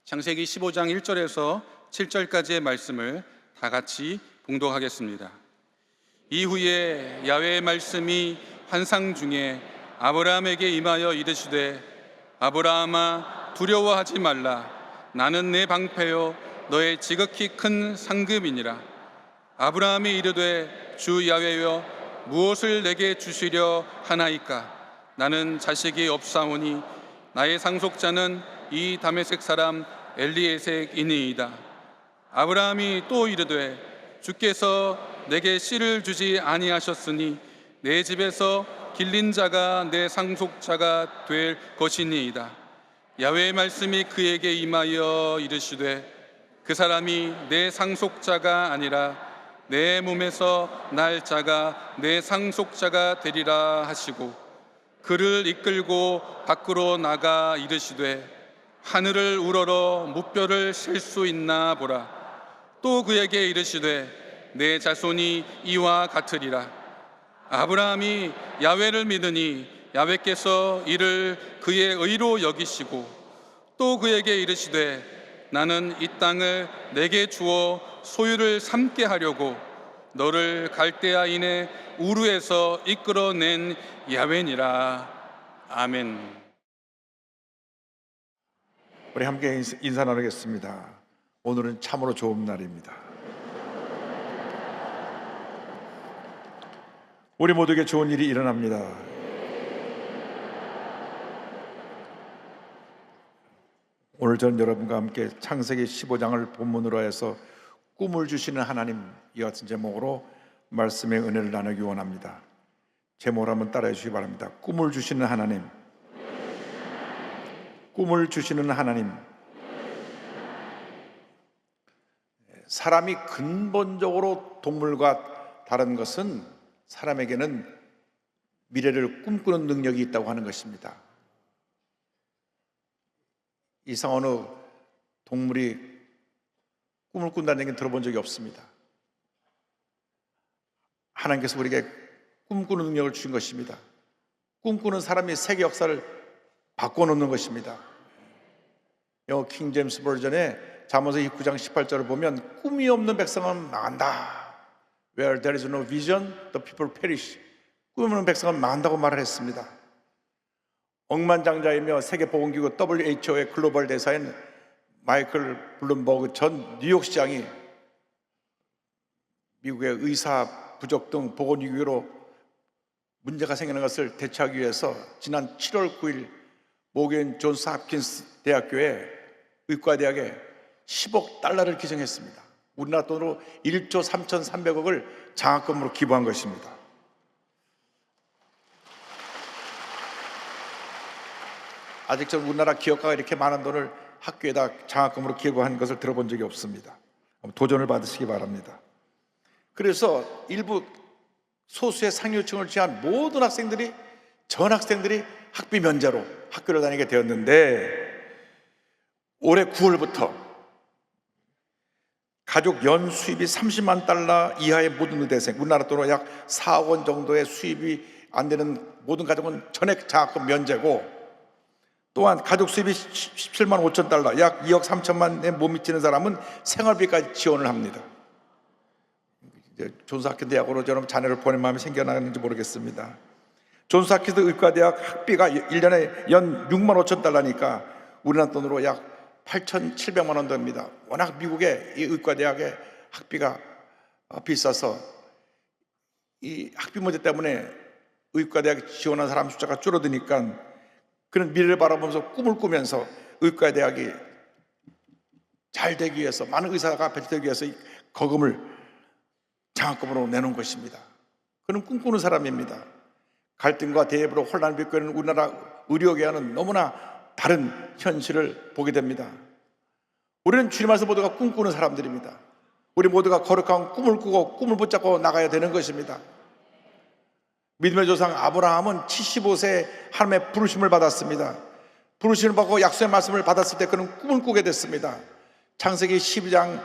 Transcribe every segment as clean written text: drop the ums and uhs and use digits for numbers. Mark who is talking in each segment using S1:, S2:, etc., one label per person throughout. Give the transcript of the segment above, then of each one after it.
S1: 창세기 15장 1절에서 7절까지의 말씀을 다 같이 봉독하겠습니다. 이후에 야훼의 말씀이 환상 중에 아브라함에게 임하여 이르시되 아브라함아 두려워하지 말라. 나는 내 방패요 너의 지극히 큰 상급이니라. 아브라함이 이르되 주 야훼여 무엇을 내게 주시려 하나이까? 나는 자식이 없사오니 나의 상속자는 이 다메섹 사람 엘리에섹이니이다. 아브라함이 또 이르되 주께서 내게 씨를 주지 아니하셨으니 내 집에서 길린 자가 내 상속자가 될 것이니이다. 야훼의 말씀이 그에게 임하여 이르시되 그 사람이 내 상속자가 아니라 내 몸에서 날 자가 내 상속자가 되리라 하시고 그를 이끌고 밖으로 나가 이르시되 하늘을 우러러 무뼈를 셀 수 있나 보라. 또 그에게 이르시되 내 자손이 이와 같으리라. 아브라함이 야훼를 믿으니 야훼께서 이를 그의 의로 여기시고 또 그에게 이르시되 나는 이 땅을 내게 주어 소유를 삼게 하려고 너를 갈대아인의 우르에서 이끌어낸 야훼니라. 아멘.
S2: 우리 함께 인사 나누겠습니다. 오늘은 참으로 좋은 날입니다. 우리 모두에게 좋은 일이 일어납니다. 오늘 전 여러분과 함께 창세기 15장을 본문으로 해서 꿈을 주시는 하나님, 이 같은 제목으로 말씀의 은혜를 나누기 원합니다. 제목을 한번 따라해 주시기 바랍니다. 꿈을 주시는 하나님, 꿈을 주시는 하나님. 사람이 근본적으로 동물과 다른 것은 사람에게는 미래를 꿈꾸는 능력이 있다고 하는 것입니다. 이상 어느 동물이 꿈을 꾼다는 얘기는 들어본 적이 없습니다. 하나님께서 우리에게 꿈꾸는 능력을 주신 것입니다. 꿈꾸는 사람이 세계 역사를 바꿔놓는 것입니다. 영어 킹 제임스 버전의 잠언서 9장 18절을 보면 꿈이 없는 백성은 망한다. Where there is no vision, the people perish. 꿈이 없는 백성은 망한다고 말을 했습니다. 억만장자이며 세계보건기구 WHO의 글로벌 대사인 마이클 블룸버그 전 뉴욕시장이 미국의 의사 부족 등 보건위기로 문제가 생기는 것을 대처하기 위해서 지난 7월 9일 모겐 존스 홉킨스 대학교에 의과대학에 10억 달러를 기증했습니다. 우리나라 돈으로 1조 3,300억을 장학금으로 기부한 것입니다. 아직 전 우리나라 기업가가 이렇게 많은 돈을 학교에다 장학금으로 기부한 것을 들어본 적이 없습니다. 도전을 받으시기 바랍니다. 그래서 일부 소수의 상류층을 취한 모든 학생들이, 전 학생들이 학비 면제로 학교를 다니게 되었는데 올해 9월부터 가족 연 수입이 30만 달러 이하의 모든 의대생, 우리나라 돈으로 약 4억 원 정도의 수입이 안 되는 모든 가족은 전액 장학금 면제고, 또한 가족 수입이 17만 5천 달러, 약 2억 3천만에 못 미치는 사람은 생활비까지 지원을 합니다. 존스 홉킨스 대학으로 저는 자녀를 보낼 마음이 생겨나는지 모르겠습니다. 존스 홉킨스 의과대학 학비가 1년에 연 6만 5천 달러니까 우리나라 돈으로 약 8,700만 원 됩니다. 워낙 미국의 이 의과대학의 학비가 비싸서 이 학비 문제 때문에 의과대학에 지원한 사람 숫자가 줄어드니까 그런 미래를 바라보면서 꿈을 꾸면서 의과대학이 잘 되기 위해서, 많은 의사가 배치되기 위해서 이 거금을 장학금으로 내놓은 것입니다. 그는 꿈꾸는 사람입니다. 갈등과 대립으로 혼란을 빚고 있는 우리나라 의료계와는 너무나 다른 현실을 보게 됩니다. 우리는 주님 안에서 모두가 꿈꾸는 사람들입니다. 우리 모두가 거룩한 꿈을 꾸고 꿈을 붙잡고 나가야 되는 것입니다. 믿음의 조상 아브라함은 75세에 하나님의 부르심을 받았습니다. 부르심을 받고 약속의 말씀을 받았을 때 그는 꿈을 꾸게 됐습니다. 창세기 12장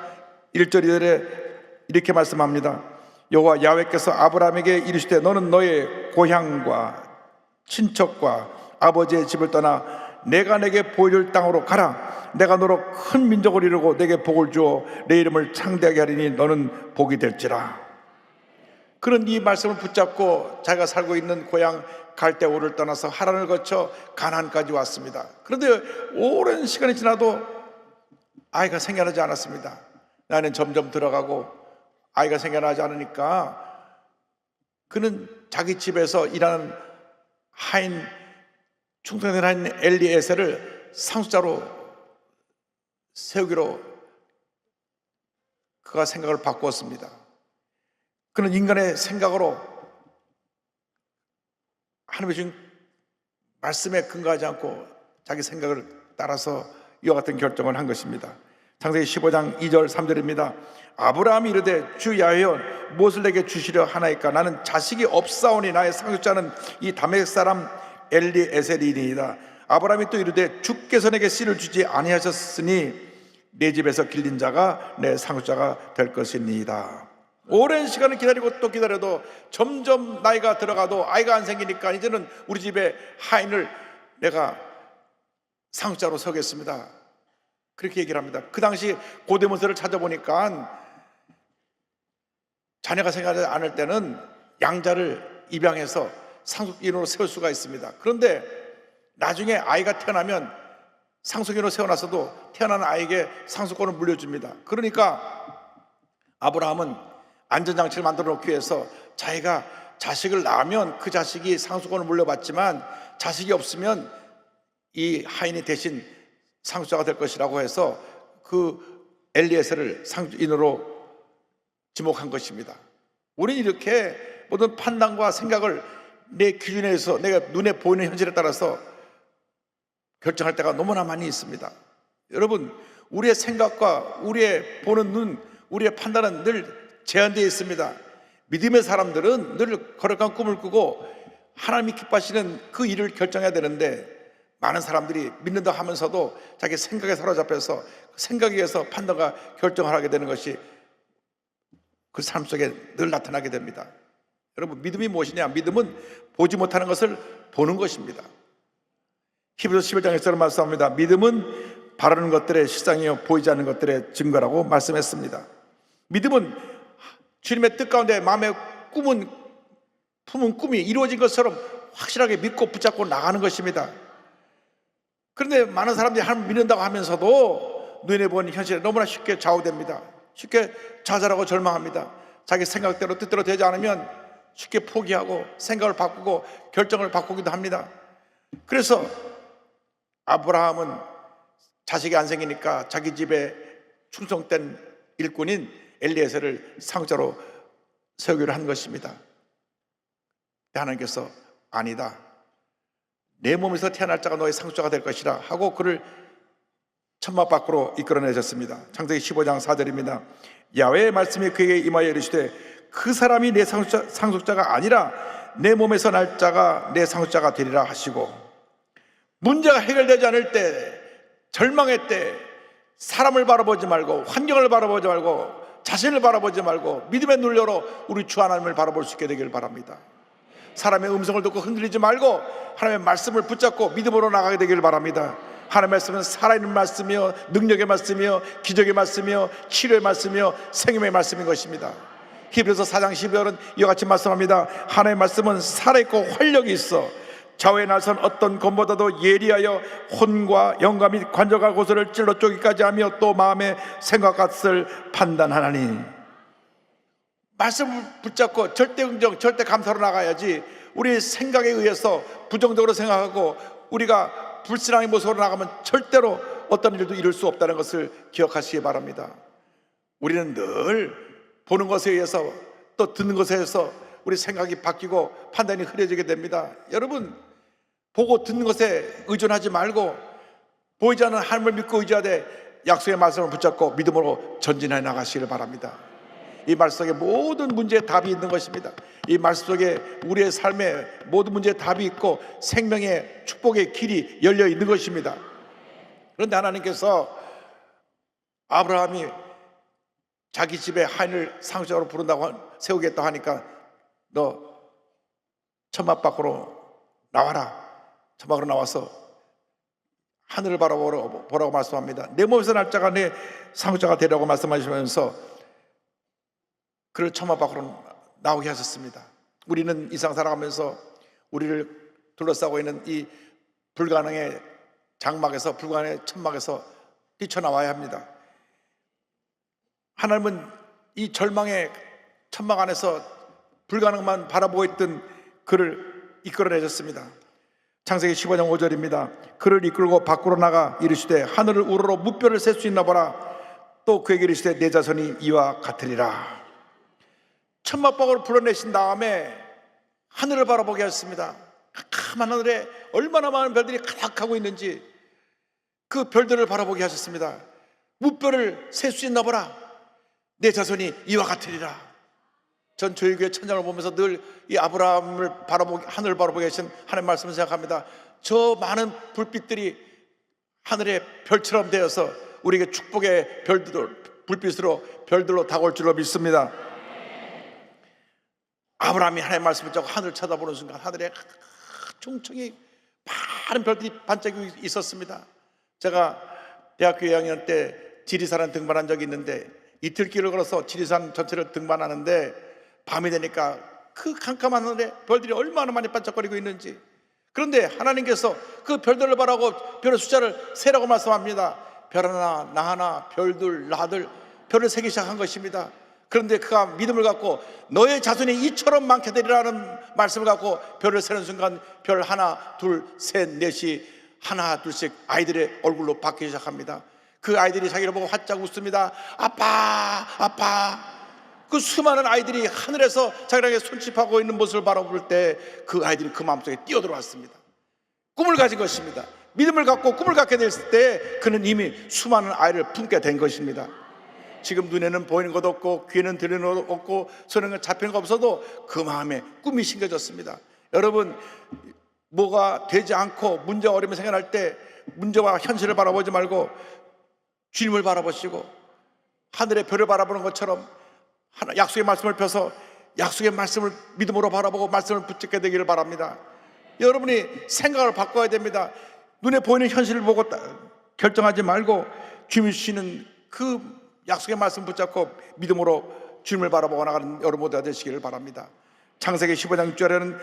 S2: 1절 2절에 이렇게 말씀합니다. 여호와 야훼께서 아브라함에게 이르시되 너는 너의 고향과 친척과 아버지의 집을 떠나 내가 내게 보여줄 땅으로 가라. 내가 너로 큰 민족을 이루고 내게 복을 주어 내 이름을 창대하게 하리니 너는 복이 될지라. 그런 이 말씀을 붙잡고 자기가 살고 있는 고향 갈대오를 떠나서 하란을 거쳐 가나안까지 왔습니다. 그런데 오랜 시간이 지나도 아이가 생겨나지 않았습니다. 나는 점점 들어가고 아이가 생겨나지 않으니까 그는 자기 집에서 일하는 하인, 충성된 하인 엘리에셀을 상속자로 세우기로 그가 생각을 바꾸었습니다. 그는 인간의 생각으로 하나님의 주신 말씀에 근거하지 않고 자기 생각을 따라서 이와 같은 결정을 한 것입니다. 창세기 15장 2절 3절입니다. 아브라함이 이르되 주 야훼여 무엇을 내게 주시려 하나이까? 나는 자식이 없사오니 나의 상속자는 이 다메섹 사람 엘리에셀이니이다. 아브라함이 또 이르되 주께서 내게 씨를 주지 아니하셨으니 내 집에서 길린 자가 내 상속자가 될 것이니이다. 오랜 시간을 기다리고 또 기다려도 점점 나이가 들어가도 아이가 안 생기니까 이제는 우리 집에 하인을 내가 상속자로 서겠습니다. 그렇게 얘기를 합니다. 그 당시 고대문서를 찾아보니까 자녀가 생겨나지 않을 때는 양자를 입양해서 상속인으로 세울 수가 있습니다. 그런데 나중에 아이가 태어나면 상속인으로 세워놨어도 태어난 아이에게 상속권을 물려줍니다. 그러니까 아브라함은 안전장치를 만들어 놓기 위해서 자기가 자식을 낳으면 그 자식이 상속권을 물려받지만 자식이 없으면 이 하인이 대신 상속자가 될 것이라고 해서 그 엘리에셀을 상속인으로 지목한 것입니다. 우리는 이렇게 모든 판단과 생각을 내 기준에 의해서 내가 눈에 보이는 현실에 따라서 결정할 때가 너무나 많이 있습니다. 여러분, 우리의 생각과 우리의 보는 눈, 우리의 판단은 늘 제한되어 있습니다. 믿음의 사람들은 늘 거룩한 꿈을 꾸고 하나님이 기뻐하시는 그 일을 결정해야 되는데 많은 사람들이 믿는다 하면서도 자기 생각에 사로잡혀서 생각에 의해서 판단과 결정을 하게 되는 것이 그 삶 속에 늘 나타나게 됩니다. 여러분, 믿음이 무엇이냐? 믿음은 보지 못하는 것을 보는 것입니다. 히브리서 11장에서 말씀합니다. 믿음은 바라는 것들의 실상이요 보이지 않는 것들의 증거라고 말씀했습니다. 믿음은 주님의 뜻 가운데 마음에 품은 꿈이 이루어진 것처럼 확실하게 믿고 붙잡고 나가는 것입니다. 그런데 많은 사람들이 하나님 믿는다고 하면서도 눈에 보이는 현실에 너무나 쉽게 좌우됩니다. 쉽게 좌절하고 절망합니다. 자기 생각대로 뜻대로 되지 않으면 쉽게 포기하고 생각을 바꾸고 결정을 바꾸기도 합니다. 그래서 아브라함은 자식이 안 생기니까 자기 집에 충성된 일꾼인 엘리에셀을 상속자로 세우기로 한 것입니다. 하나님께서 아니다, 내 몸에서 태어날 자가 너의 상속자가 될 것이라 하고 그를 천막 밖으로 이끌어내셨습니다. 창세기 15장 4절입니다. 야훼의 말씀이 그에게 임하여 이르시되 그 사람이 내 상속자가 아니라 내 몸에서 날 자가 내 상속자가 되리라 하시고, 문제가 해결되지 않을 때, 절망의 때 사람을 바라보지 말고 환경을 바라보지 말고 자신을 바라보지 말고 믿음의 눈으로 우리 주 하나님을 바라볼 수 있게 되길 바랍니다. 사람의 음성을 듣고 흔들리지 말고 하나님의 말씀을 붙잡고 믿음으로 나가게 되길 바랍니다. 하나님의 말씀은 살아있는 말씀이요 능력의 말씀이요 기적의 말씀이요 치료의 말씀이요 생명의 말씀인 것입니다. 히브리서 4장 12절은 이와 같이 말씀합니다. 하나님의 말씀은 살아있고 활력이 있어 좌우에 나선 어떤 검보다도 예리하여 혼과 영과 및 관절과 고소를 찔러 쪼기까지 하며 또 마음의 생각과 뜻을 판단하나니. 말씀을 붙잡고 절대 긍정, 절대 감사로 나가야지 우리 생각에 의해서 부정적으로 생각하고 우리가 불신앙의 모습으로 나가면 절대로 어떤 일도 이룰 수 없다는 것을 기억하시기 바랍니다. 우리는 늘 보는 것에 의해서 또 듣는 것에 의해서 우리 생각이 바뀌고 판단이 흐려지게 됩니다. 여러분, 보고 듣는 것에 의존하지 말고 보이지 않는 하나님을 믿고 의지하되 약속의 말씀을 붙잡고 믿음으로 전진해 나가시기를 바랍니다. 이 말씀 속에 모든 문제의 답이 있는 것입니다. 이 말씀 속에 우리의 삶에 모든 문제의 답이 있고 생명의 축복의 길이 열려 있는 것입니다. 그런데 하나님께서 아브라함이 자기 집에 하인을 상속자로 부른다고 세우겠다고 하니까 너 천막 밖으로 나와라. 천막으로 나와서 하늘을 바라보라고 말씀합니다. 내 몸에서 날짜가 내 상자가 되라고 말씀하시면서 그를 처마 밖으로 나오게 하셨습니다. 우리는 이 세상 살아가면서 우리를 둘러싸고 있는 이 불가능의 장막에서, 불가능의 천막에서 뛰쳐나와야 합니다. 하나님은 이 절망의 천막 안에서 불가능만 바라보고 있던 그를 이끌어내셨습니다. 창세기 15장 5절입니다. 그를 이끌고 밖으로 나가 이르시되 하늘을 우러러 무뼈를 셀 수 있나 보라. 또 그에게 이르시되 내 자손이 이와 같으리라. 천막 밖으로 불러내신 다음에 하늘을 바라보게 하셨습니다. 캄캄한 하늘에 얼마나 많은 별들이 가득하고 있는지 그 별들을 바라보게 하셨습니다. 무뼈를 셀 수 있나 보라. 내 자손이 이와 같으리라. 전 저희 교회 천장을 보면서 늘 이 아브라함을 바라보게, 하늘을 바라보게 하신 하나님 말씀을 생각합니다. 저 많은 불빛들이 하늘의 별처럼 되어서 우리에게 축복의 불빛으로 별들로 다가올 줄로 믿습니다. 아브라함이 하나님의 말씀을 듣고 하늘을 쳐다보는 순간 하늘에 총총히 많은 별들이 반짝이고 있었습니다. 제가 대학교 2학년 때 지리산을 등반한 적이 있는데 이틀 길을 걸어서 지리산 전체를 등반하는데 밤이 되니까 그 캄캄한 하늘에 별들이 얼마나 많이 반짝거리고 있는지, 그런데 하나님께서 그 별들을 바라고 별의 숫자를 세라고 말씀합니다. 별 하나, 나 하나, 별들, 나들, 별을 세기 시작한 것입니다. 그런데 그가 믿음을 갖고 너의 자손이 이처럼 많게 되리라는 말씀을 갖고 별을 세는 순간 별 하나, 둘, 셋, 넷이 하나 둘씩 아이들의 얼굴로 바뀌기 시작합니다. 그 아이들이 자기를 보고 활짝 웃습니다. 아빠, 아빠. 그 수많은 아이들이 하늘에서 자기에게 손짓하고 있는 모습을 바라볼 때 그 아이들이 그 마음속에 뛰어들어왔습니다. 꿈을 가진 것입니다. 믿음을 갖고 꿈을 갖게 됐을 때 그는 이미 수많은 아이를 품게 된 것입니다. 지금 눈에는 보이는 것도 없고 귀에는 들리는 것도 없고 손에는 잡히는 것 없어도 그 마음에 꿈이 심겨졌습니다. 여러분, 뭐가 되지 않고 문제와 어려움이 생겨날 때 문제와 현실을 바라보지 말고 주님을 바라보시고 하늘의 별을 바라보는 것처럼 약속의 말씀을 펴서 약속의 말씀을 믿음으로 바라보고 말씀을 붙잡게 되기를 바랍니다. 여러분이 생각을 바꿔야 됩니다. 눈에 보이는 현실을 보고 결정하지 말고 주님이 주시는 그 약속의 말씀 붙잡고 믿음으로 주님을 바라보고 나가는 여러분 모두가 되시기를 바랍니다. 창세기 15장 6절에는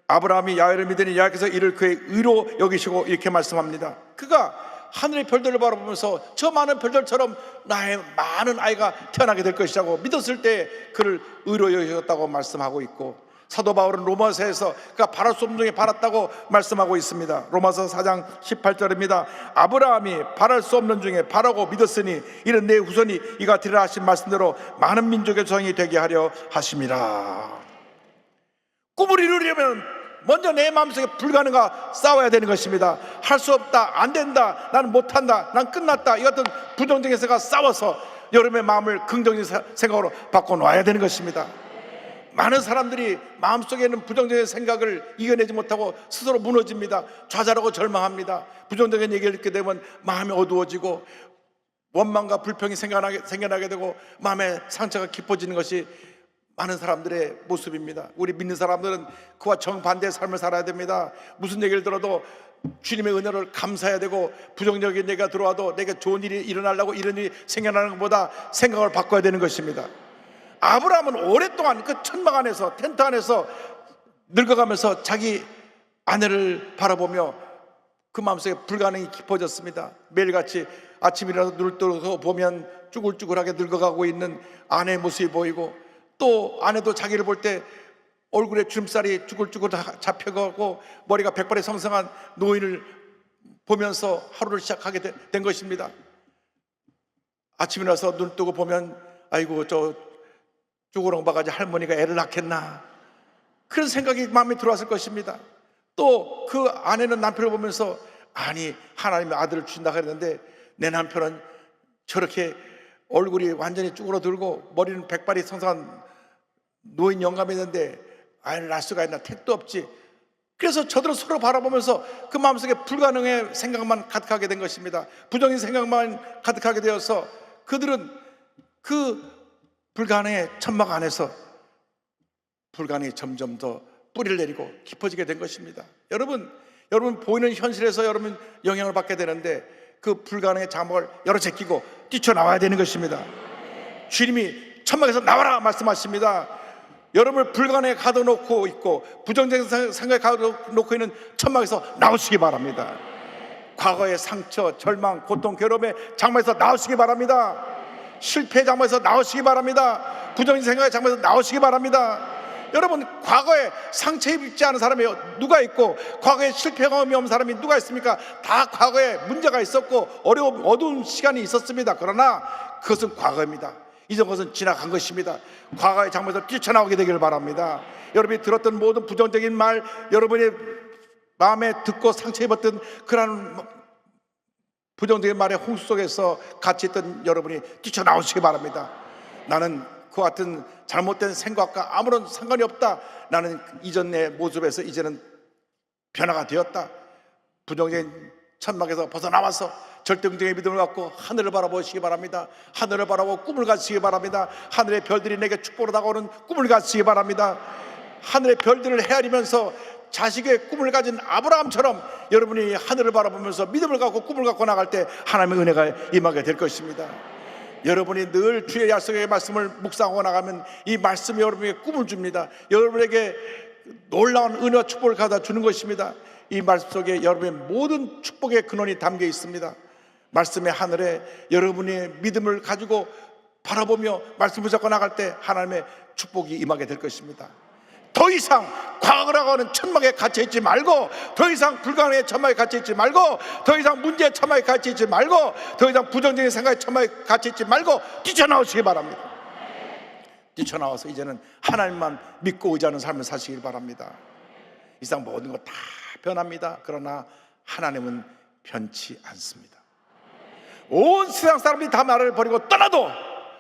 S2: 아브라함이 야훼를 믿으니 야훼께서 이를 그의 의로 여기시고 이렇게 말씀합니다. 그가 하늘의 별들을 바라보면서 저 많은 별들처럼 나의 많은 아이가 태어나게 될 것이라고 믿었을 때 그를 의로 여기셨다고 말씀하고 있고, 사도 바울은 로마서에서 그가 바랄 수 없는 중에 바랐다고 말씀하고 있습니다. 로마서 4장 18절입니다. 아브라함이 바랄 수 없는 중에 바라고 믿었으니 이는 내 후손이 이가 되리라 하신 말씀대로 많은 민족의 조상이 되게 하려 하심이라. 꿈을 이루려면 먼저 내 마음속에 불가능과 싸워야 되는 것입니다. 할 수 없다, 안 된다, 나는 못한다, 난 끝났다, 이 같은 부정적인 생각과 싸워서 여러분의 마음을 긍정적인 생각으로 바꿔놓아야 되는 것입니다. 많은 사람들이 마음속에 있는 부정적인 생각을 이겨내지 못하고 스스로 무너집니다. 좌절하고 절망합니다. 부정적인 얘기를 듣게 되면 마음이 어두워지고 원망과 불평이 생겨나게 되고 마음의 상처가 깊어지는 것이 많은 사람들의 모습입니다. 우리 믿는 사람들은 그와 정반대의 삶을 살아야 됩니다. 무슨 얘기를 들어도 주님의 은혜를 감사해야 되고, 부정적인 얘기가 들어와도 내게 좋은 일이 일어나려고 이런 일이 생겨나는 것보다 생각을 바꿔야 되는 것입니다. 아브라함은 오랫동안 그 천막 안에서, 텐트 안에서 늙어가면서 자기 아내를 바라보며 그 마음속에 불가능이 깊어졌습니다. 매일같이 아침 일어나서 눈을 뜨고 보면 쭈글쭈글하게 늙어가고 있는 아내의 모습이 보이고, 또 아내도 자기를 볼 때 얼굴에 주름살이 쭈글쭈글 잡혀가고 머리가 백발의 성성한 노인을 보면서 하루를 시작하게 된 것입니다. 아침에 일어나서 눈 뜨고 보면 아이고 저 쭈그렁바가지 할머니가 애를 낳겠나, 그런 생각이 마음에 들어왔을 것입니다. 또 그 아내는 남편을 보면서 아니 하나님의 아들을 주신다고 했는데 내 남편은 저렇게 얼굴이 완전히 쭈그러들고 머리는 백발이 성성한 노인 영감이 있는데 아이를 낳을 수가 있나, 택도 없지. 그래서 저들은 서로 바라보면서 그 마음속에 불가능의 생각만 가득하게 된 것입니다. 부정의 생각만 가득하게 되어서 그들은 그 불가능의 천막 안에서 불가능이 점점 더 뿌리를 내리고 깊어지게 된 것입니다. 여러분, 여러분 보이는 현실에서 여러분 영향을 받게 되는데 그 불가능의 장막을 열어 제끼고 뛰쳐나와야 되는 것입니다. 주님이 천막에서 나와라 말씀하십니다. 여러분을 불가능에 가둬놓고 있고 부정적인 생각에 가둬놓고 있는 천막에서 나오시기 바랍니다. 과거의 상처, 절망, 고통, 괴로움의 장막에서 나오시기 바랍니다. 실패의 장막에서 나오시기 바랍니다. 부정적인 생각의 장막에서 나오시기 바랍니다. 여러분, 과거에 상처 입지 않은 사람이 누가 있고 과거에 실패 경험이 없는 사람이 누가 있습니까? 다 과거에 문제가 있었고 어려움, 어두운 시간이 있었습니다. 그러나 그것은 과거입니다. 이전 것은 지나간 것입니다. 과거의 장막에서 뛰쳐나오게 되기를 바랍니다. 여러분이 들었던 모든 부정적인 말, 여러분의 마음에 듣고 상처 입었던 그런 부정적인 말의 홍수 속에서 같이 있던 여러분이 뛰쳐나오시기 바랍니다. 나는 그와 같은 잘못된 생각과 아무런 상관이 없다. 나는 이전 내 모습에서 이제는 변화가 되었다. 부정적인 천막에서 벗어나와서 절대긍정의 믿음을 갖고 하늘을 바라보시기 바랍니다. 하늘을 바라보고 꿈을 가지시기 바랍니다. 하늘의 별들이 내게 축복으로 다가오는 꿈을 가지시기 바랍니다. 하늘의 별들을 헤아리면서 자식의 꿈을 가진 아브라함처럼 여러분이 하늘을 바라보면서 믿음을 갖고 꿈을 갖고 나갈 때 하나님의 은혜가 임하게 될 것입니다. 여러분이 늘 주의 약속의 말씀을 묵상하고 나가면 이 말씀이 여러분에게 꿈을 줍니다. 여러분에게 놀라운 은혜와 축복을 가져다 주는 것입니다. 이 말씀 속에 여러분의 모든 축복의 근원이 담겨 있습니다. 말씀의 하늘에 여러분의 믿음을 가지고 바라보며 말씀 붙잡고 나갈 때 하나님의 축복이 임하게 될 것입니다. 더 이상 과거라고 하는 천막에 갇혀있지 말고, 더 이상 불가능의 천막에 갇혀있지 말고, 더 이상 문제의 천막에 갇혀있지 말고, 더 이상 부정적인 생각의 천막에 갇혀있지 말고 뛰쳐나오시기 바랍니다. 뛰쳐나와서 이제는 하나님만 믿고 의지하는 삶을 사시길 바랍니다. 이 세상 모든 것 다 변합니다. 그러나 하나님은 변치 않습니다. 온 세상 사람들이 다 나를 버리고 떠나도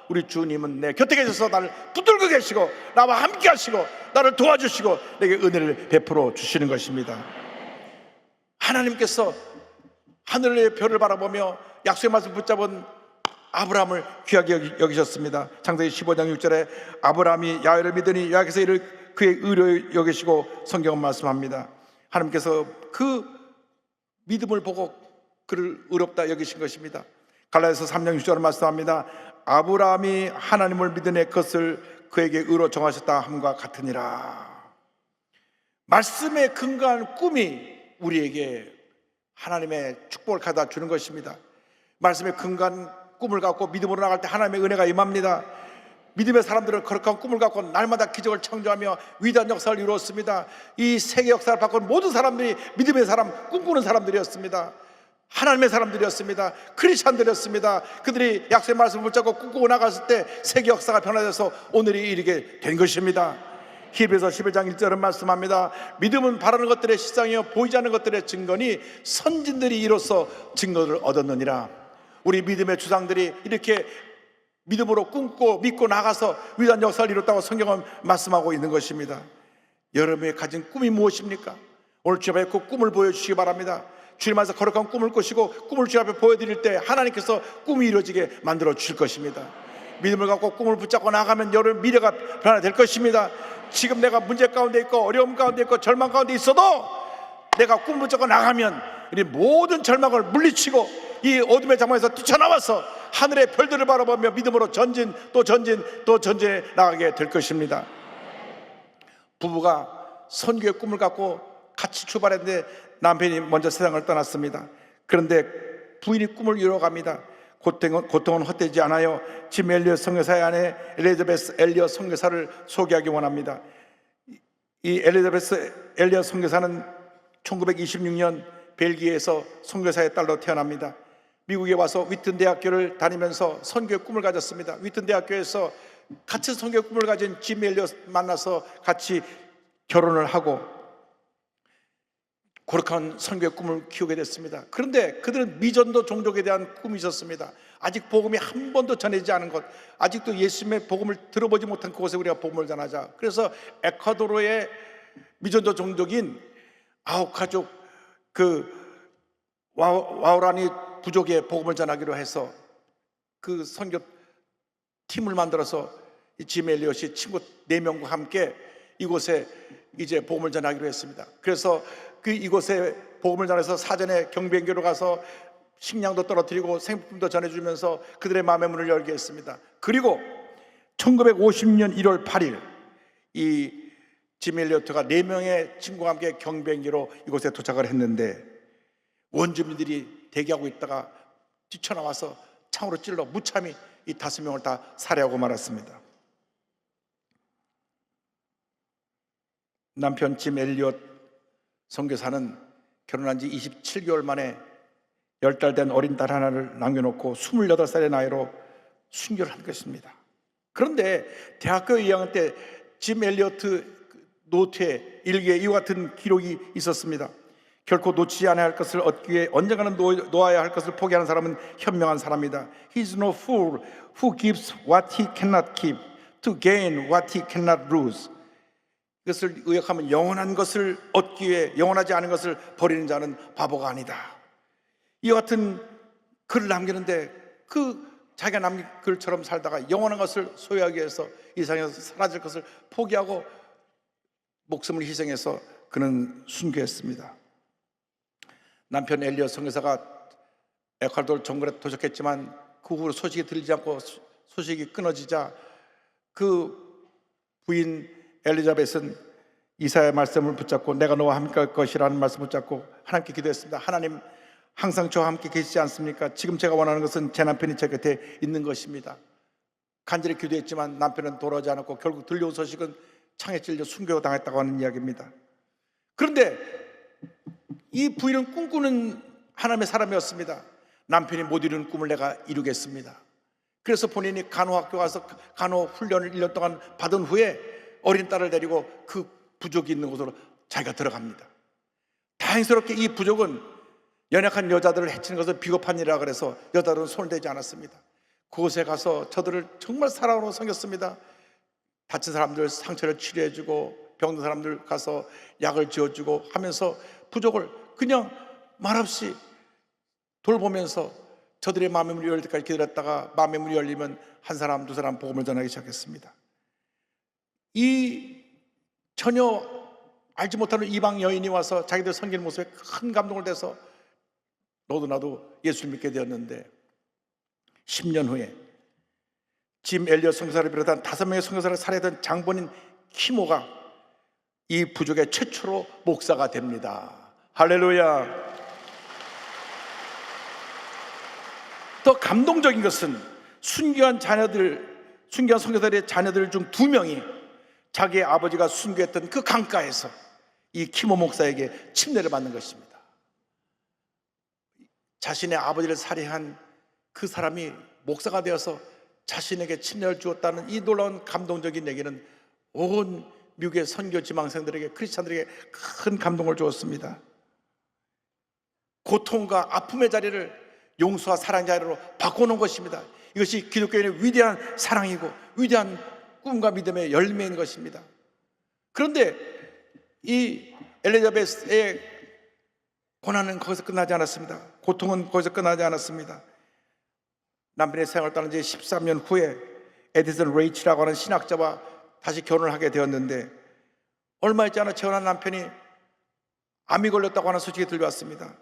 S2: 우리 주님은 내 곁에 계셔서 나를 붙들고 계시고 나와 함께 하시고 나를 도와주시고 내게 은혜를 베풀어 주시는 것입니다. 하나님께서 하늘의 별을 바라보며 약속의 말씀 붙잡은 아브라함을 귀하게 여기셨습니다. 창세기 15장 6절에 아브라함이 야훼를 믿으니 여호와께서 이를 그의 의로 여기시고 성경은 말씀합니다. 하나님께서 그 믿음을 보고 그를 의롭다 여기신 것입니다. 갈라디아서 3장 6절을 말씀합니다. 아브라함이 하나님을 믿으니 그것을 그에게 의로 정하셨다 함과 같으니라. 말씀에 근거한 꿈이 우리에게 하나님의 축복을 가져다 주는 것입니다. 말씀에 근거한 꿈을 갖고 믿음으로 나갈 때 하나님의 은혜가 임합니다. 믿음의 사람들은 거룩한 꿈을 갖고 날마다 기적을 창조하며 위대한 역사를 이루었습니다. 이 세계 역사를 바꾼 모든 사람들이 믿음의 사람, 꿈꾸는 사람들이었습니다. 하나님의 사람들이었습니다. 크리스찬들이었습니다. 그들이 약속의 말씀을 붙잡고 꿈꾸고 나갔을 때 세계 역사가 변화돼서 오늘이 이르게 된 것입니다. 히브리서 11장 1절은 말씀합니다. 믿음은 바라는 것들의 실상이요 보이지 않는 것들의 증거니 선진들이 이로써 증거를 얻었느니라. 우리 믿음의 주상들이 이렇게 믿음으로 꿈꾸고 믿고 나가서 위대한 역사를 이뤘다고 성경은 말씀하고 있는 것입니다. 여러분의 가진 꿈이 무엇입니까? 오늘 주 앞에 그 꿈을 보여주시기 바랍니다. 주님 안에서 거룩한 꿈을 꾸시고 꿈을 주 앞에 보여드릴 때 하나님께서 꿈이 이루어지게 만들어 주실 것입니다. 믿음을 갖고 꿈을 붙잡고 나가면 여러분 미래가 변화될 것입니다. 지금 내가 문제 가운데 있고 어려움 가운데 있고 절망 가운데 있어도 내가 꿈을 붙잡고 나가면 우리 모든 절망을 물리치고 이 어둠의 장막에서 뛰쳐나와서 하늘의 별들을 바라보며 믿음으로 전진 또 전진 또 전진해 나가게 될 것입니다. 부부가 선교의 꿈을 갖고 같이 출발했는데 남편이 먼저 세상을 떠났습니다. 그런데 부인이 꿈을 이뤄갑니다. 고통은 헛되지 않아요. 짐 엘리엇 선교사의 아내 엘리자베스 엘리엇 선교사를 소개하기 원합니다. 이 엘리자베스 엘리엇 선교사는 1926년 벨기에에서 선교사의 딸로 태어납니다. 미국에 와서 위튼 대학교를 다니면서 선교의 꿈을 가졌습니다. 위튼 대학교에서 같은 선교의 꿈을 가진 짐 엘리엇 만나서 같이 결혼을 하고 거룩한 선교의 꿈을 키우게 됐습니다. 그런데 그들은 미전도 종족에 대한 꿈이 있었습니다. 아직 복음이 한 번도 전해지지 않은 것, 아직도 예수님의 복음을 들어보지 못한 그곳에 우리가 복음을 전하자. 그래서 에콰도르의 미전도 종족인 아우카족 그 와우라니 부족의 복음을 전하기로 해서 그 선교 팀을 만들어서 짐 엘리엇이 친구 4명과 함께 이곳에 이제 복음을 전하기로 했습니다. 그래서 이곳에 복음을 전해서 사전에 경비행기로 가서 식량도 떨어뜨리고 생필품도 전해주면서 그들의 마음의 문을 열게 했습니다. 그리고 1950년 1월 8일 이 짐 엘리어트가 4명의 친구와 함께 경비행기로 이곳에 도착을 했는데 원주민들이 대기하고 있다가 뛰쳐나와서 창으로 찔러 무참히 이 5명을 다 살해하고 말았습니다. 남편 짐 엘리엇 선교사는 결혼한 지 27개월 만에 10달 된 어린 딸 하나를 남겨놓고 28살의 나이로 순교를 한 것입니다. 그런데 대학교 2학년 때 짐 엘리어트 노트에 일기에 이와 같은 기록이 있었습니다. 결코 놓치지 않아야 할 것을 얻기 위해 언젠가는 놓아야 할 것을 포기하는 사람은 현명한 사람이다. He is no fool who gives what he cannot keep to gain what he cannot lose. 이것을 의역하면 영원한 것을 얻기 위해 영원하지 않은 것을 버리는 자는 바보가 아니다. 이와 같은 글을 남기는데 자기가 남긴 글처럼 살다가 영원한 것을 소유하기 위해서 이 세상에서 사라질 것을 포기하고 목숨을 희생해서 그는 순교했습니다. 남편 엘리엇 선교사가 에콰도르 정글에 도착했지만 그 후로 소식이 들리지 않고 소식이 끊어지자 그 부인 엘리자벳은 이사야의 말씀을 붙잡고 내가 너와 함께 할 것이라는 말씀을 붙잡고 하나님께 기도했습니다. 하나님, 항상 저와 함께 계시지 않습니까? 지금 제가 원하는 것은 제 남편이 제 곁에 있는 것입니다. 간절히 기도했지만 남편은 돌아오지 않았고 결국 들려온 소식은 창에 찔려 순교당했다고 하는 이야기입니다. 그런데 이 부인은 꿈꾸는 하나님의 사람이었습니다. 남편이 못 이루는 꿈을 내가 이루겠습니다. 그래서 본인이 간호학교 가서 간호 훈련을 1년 동안 받은 후에 어린 딸을 데리고 그 부족이 있는 곳으로 자기가 들어갑니다. 다행스럽게 이 부족은 연약한 여자들을 해치는 것을 비겁한 일이라 그래서 여자들은 손을 대지 않았습니다. 그곳에 가서 저들을 정말 사랑으로 섬겼습니다. 다친 사람들 상처를 치료해주고 병든 사람들 가서 약을 지어주고 하면서 부족을 그냥 말없이 돌보면서 저들의 마음의 문이 열릴 때까지 기다렸다가 마음의 문이 열리면 한 사람 두 사람 복음을 전하기 시작했습니다. 이 전혀 알지 못하는 이방 여인이 와서 자기들 섬기는 모습에 큰 감동을 돼서 너도 나도 예수를 믿게 되었는데 10년 후에 짐 엘리엇 선교사를 비롯한 5명의 선교사를 살해했던 장본인 키모가 이 부족의 최초로 목사가 됩니다. 할렐루야. 더 감동적인 것은 순교한 선교사들의 자녀들 중 2명이 자기의 아버지가 순교했던 그 강가에서 이 키모 목사에게 침례를 받는 것입니다. 자신의 아버지를 살해한 그 사람이 목사가 되어서 자신에게 침례를 주었다는 이 놀라운 감동적인 얘기는 온 미국의 선교 지망생들에게, 크리스찬들에게 큰 감동을 주었습니다. 고통과 아픔의 자리를 용서와 사랑의 자리로 바꿔놓은 것입니다. 이것이 기독교인의 위대한 사랑이고 위대한 꿈과 믿음의 열매인 것입니다. 그런데 이 엘리자베스의 고난은 거기서 끝나지 않았습니다. 고통은 거기서 끝나지 않았습니다. 남편의 생을 떠난 지 13년 후에 에디슨 레이치라고 하는 신학자와 다시 결혼을 하게 되었는데 얼마 있지 않아 재혼한 남편이 암이 걸렸다고 하는 소식이 들려왔습니다.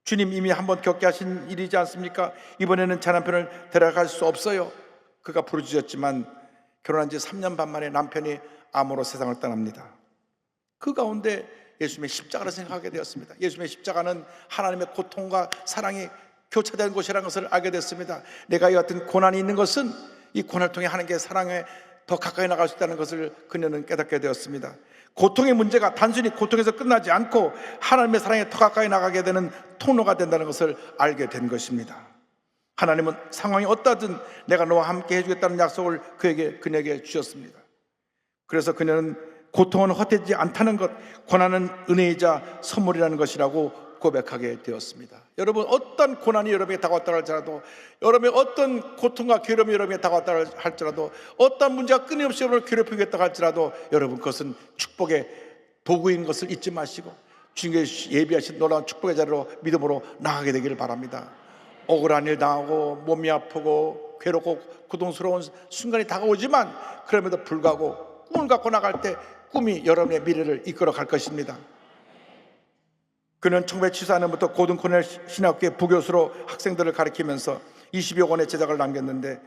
S2: 주님 이미 한번 겪게 하신 일이지 않습니까? 이번에는 제 남편을 데려갈 수 없어요. 그가 부르짖었지만 결혼한 지 3년 반 만에 남편이 암으로 세상을 떠납니다. 그 가운데 예수님의 십자가를 생각하게 되었습니다. 예수님의 십자가는 하나님의 고통과 사랑이 교차되는 곳이라는 것을 알게 됐습니다. 내가 이 같은 고난이 있는 것은 이 고난을 통해 하나님께 사랑에 더 가까이 나갈 수 있다는 것을 그녀는 깨닫게 되었습니다. 고통의 문제가 단순히 고통에서 끝나지 않고 하나님의 사랑에 더 가까이 나가게 되는 통로가 된다는 것을 알게 된 것입니다. 하나님은 상황이 어떠든 내가 너와 함께 해주겠다는 약속을 그녀에게 주셨습니다. 그래서 그녀는 고통은 헛되지 않다는 것, 고난은 은혜이자 선물이라는 것이라고 고백하게 되었습니다. 여러분, 어떤 고난이 여러분에게 다가왔다 할지라도, 여러분의 어떤 고통과 괴로움이 여러분에게 다가왔다 할지라도, 어떤 문제가 끊임없이 여러분을 괴롭히겠다 할지라도 여러분 그것은 축복의 도구인 것을 잊지 마시고 주님께서 예비하신 놀라운 축복의 자리로 믿음으로 나가게 되기를 바랍니다. 억울한 일 당하고 몸이 아프고 괴롭고 고통스러운 순간이 다가오지만 그럼에도 불구하고 꿈을 갖고 나갈 때 꿈이 여러분의 미래를 이끌어 갈 것입니다. 그는 1974년부터 고등 코넬 신학교의 부교수로 학생들을 가르치면서 20여 권의 제작을 남겼는데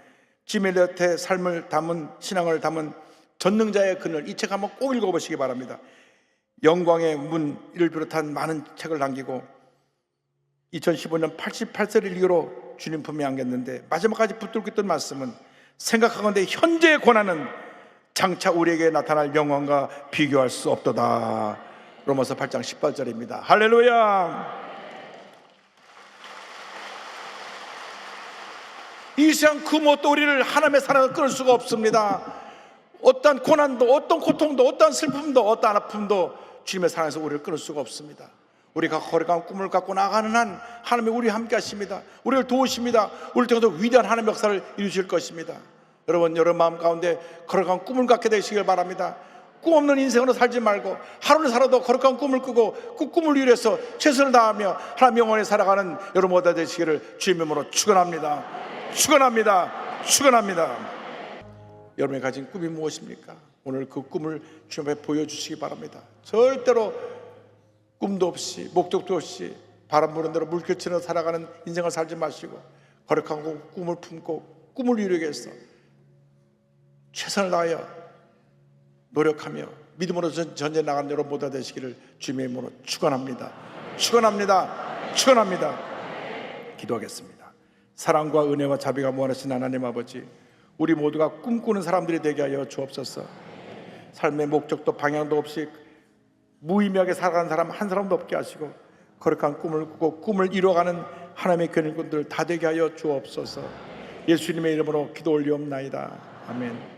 S2: 짐 엘리엇의 삶을 담은, 신앙을 담은 전능자의 그늘, 이 책 한번 꼭 읽어보시기 바랍니다. 영광의 문을 비롯한 많은 책을 남기고 2015년 88세를 이후로 주님 품에 안겼는데 마지막까지 붙들고 있던 말씀은 생각하건대 현재의 고난은 장차 우리에게 나타날 영광과 비교할 수 없도다. 로마서 8장 18절입니다. 할렐루야. 이 세상 그 무엇도 우리를 하나님의 사랑을 끊을 수가 없습니다. 어떠한 고난도, 어떤 고통도, 어떠한 슬픔도, 어떠한 아픔도 주님의 사랑에서 우리를 끊을 수가 없습니다. 우리가 거룩한 꿈을 갖고 나가는 한 하나님이 우리와 함께 하십니다. 우리를 도우십니다. 우리를 통해서 위대한 하나님의 역사를 이루실 것입니다. 여러분, 여러분 마음 가운데 거룩한 꿈을 갖게 되시길 바랍니다. 꿈 없는 인생으로 살지 말고 하루를 살아도 거룩한 꿈을 꾸고 그 꿈을 위해서 최선을 다하며 하나님 영원히 살아가는 여러분 모두 되시기를 주님의 이름으로 축원합니다. 축원합니다. 축원합니다. 여러분이 가진 꿈이 무엇입니까? 오늘 그 꿈을 주님 앞에 보여주시기 바랍니다. 절대로 꿈도 없이 목적도 없이 바람 부는 대로 물결처럼 살아가는 인생을 살지 마시고 거룩한 꿈을 품고 꿈을 이루기 위해서 최선을 다하여 노력하며 믿음으로 전쟁에 나가는 여러분 모두 되시기를 주님의 이름으로 축원합니다. 축원합니다. 축원합니다. 기도하겠습니다. 사랑과 은혜와 자비가 무한하신 하나님 아버지, 우리 모두가 꿈꾸는 사람들이 되게 하여 주옵소서. 삶의 목적도 방향도 없이 무의미하게 살아가는 사람 한 사람도 없게 하시고 거룩한 꿈을 꾸고 꿈을 이루어가는 하나님의 견인꾼들 다 되게 하여 주옵소서. 예수님의 이름으로 기도 올리옵나이다. 아멘.